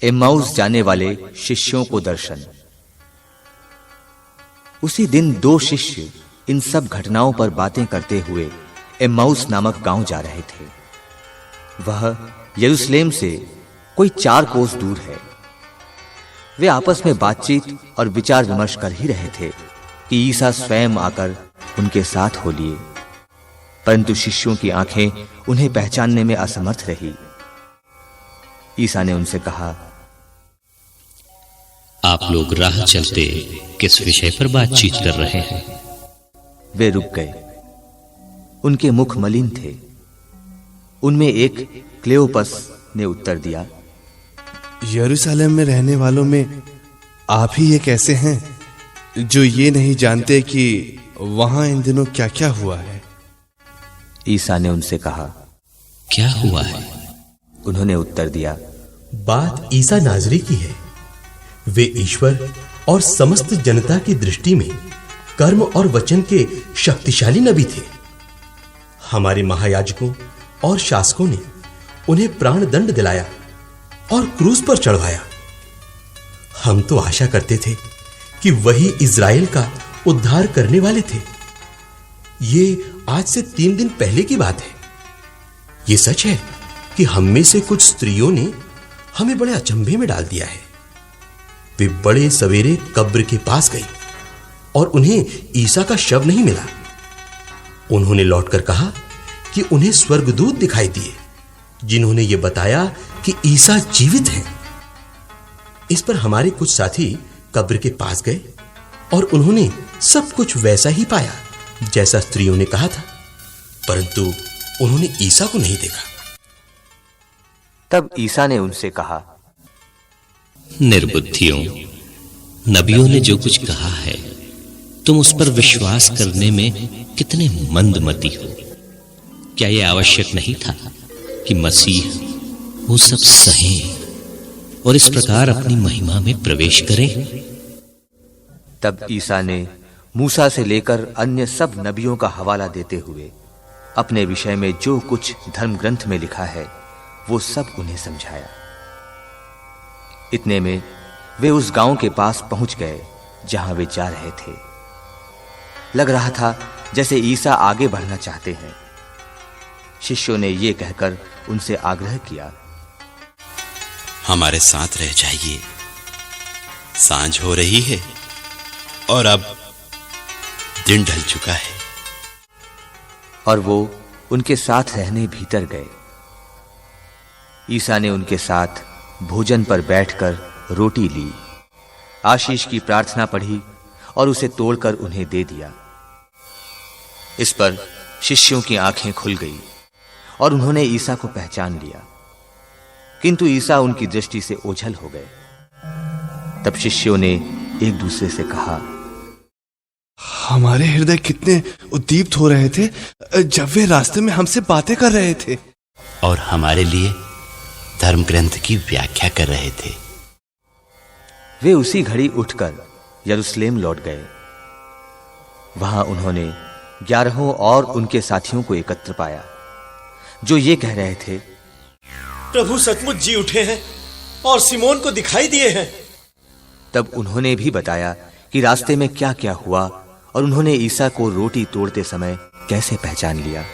Emmaus जाने वाले शिष्यों को दर्शन। उसी दिन दो शिष्य इन सब घटनाओं पर बातें करते हुए एम्माउस नामक गांव जा रहे थे। वह यरूशलेम से कोई 4 कोस दूर है। वे आपस में बातचीत और विचार विमर्श कर ही रहे थे कि ईसा स्वयं आकर उनके साथ हो लिए, परंतु शिष्यों की आंखें उन्हें पहचानने में असमर्थ रही। ईसा ने उनसे कहा, आप लोग राह चलते किस विषय पर बातचीत कर रहे हैं? वे रुक गए। उनके मुख मलिन थे। उनमें एक क्लेओपस ने उत्तर दिया, यरूशलेम में रहने वालों में आप ही एक ऐसे हैं जो ये नहीं जानते कि वहां इन दिनों क्या-क्या हुआ है। ईसा ने उनसे कहा, क्या हुआ है? उन्होंने उत्तर दिया, बात ईसा नाजरी की है। वे ईश्वर और समस्त जनता की दृष्टि में कर्म और वचन के शक्तिशाली नबी थे। हमारे महायाजकों और शासकों ने उन्हें प्राण दंड दिलाया और क्रूस पर चढ़वाया। हम तो आशा करते थे कि वही इज़राइल का उद्धार करने वाले थे। ये आज से 3 दिन पहले की बात है। ये सच है कि हम में से कुछ स्त्रियों ने हमें बड़े अचंभे में डाल दिया है। वे बड़े सवेरे कब्र के पास गई और उन्हें ईसा का शव नहीं मिला। उन्होंने लौटकर कहा कि उन्हें स्वर्गदूत दिखाई दिए जिन्होंने यह बताया कि ईसा जीवित हैं। इस पर हमारे कुछ साथी कब्र के पास गए और उन्होंने सब कुछ वैसा ही पाया जैसा स्त्रियों ने कहा था, परंतु उन्होंने ईसा को नहीं देखा। तब ईसा ने उनसे कहा, निर्बुद्धियों, नबियों ने जो कुछ कहा है तुम उस पर विश्वास करने में कितने मंदमती हो। क्या यह आवश्यक नहीं था कि मसीह वो सब सहे और इस प्रकार अपनी महिमा में प्रवेश करें? तब ईसा ने मूसा से लेकर अन्य सब नबियों का हवाला देते हुए अपने विषय में जो कुछ धर्म ग्रंथ में लिखा है वो सब उन्हें समझाया। इतने में वे उस गांव के पास पहुंच गए जहां वे जा रहे थे। लग रहा था जैसे ईसा आगे बढ़ना चाहते हैं। शिष्यों ने यह कहकर उनसे आग्रह किया, हमारे साथ रह जाइए, सांझ हो रही है और अब दिन ढल चुका है। और वो उनके साथ रहने भीतर गए। ईसा ने उनके साथ भोजन पर बैठकर रोटी ली, आशीष की प्रार्थना पढ़ी और उसे तोड़कर उन्हें दे दिया। इस पर शिष्यों की आंखें खुल गई और उन्होंने ईसा को पहचान लिया, किंतु ईसा उनकी दृष्टि से ओझल हो गए। तब शिष्यों ने एक दूसरे से कहा, हमारे हृदय कितने उद्दीप्त हो रहे थे जब वे रास्ते में हमसे बातें कर रहे थे और हमारे लिए धर्म ग्रंथ की व्याख्या कर रहे थे। वे उसी घड़ी उठकर यरूशलेम लौट गए। वहां उन्होंने 11 और उनके साथियों को एकत्र पाया जो ये कह रहे थे, प्रभु सचमुच जी उठे हैं और सिमोन को दिखाई दिए हैं। तब उन्होंने भी बताया कि रास्ते में क्या-क्या हुआ और उन्होंने ईसा को रोटी तोड़ते समय कैसे पहचान लिया।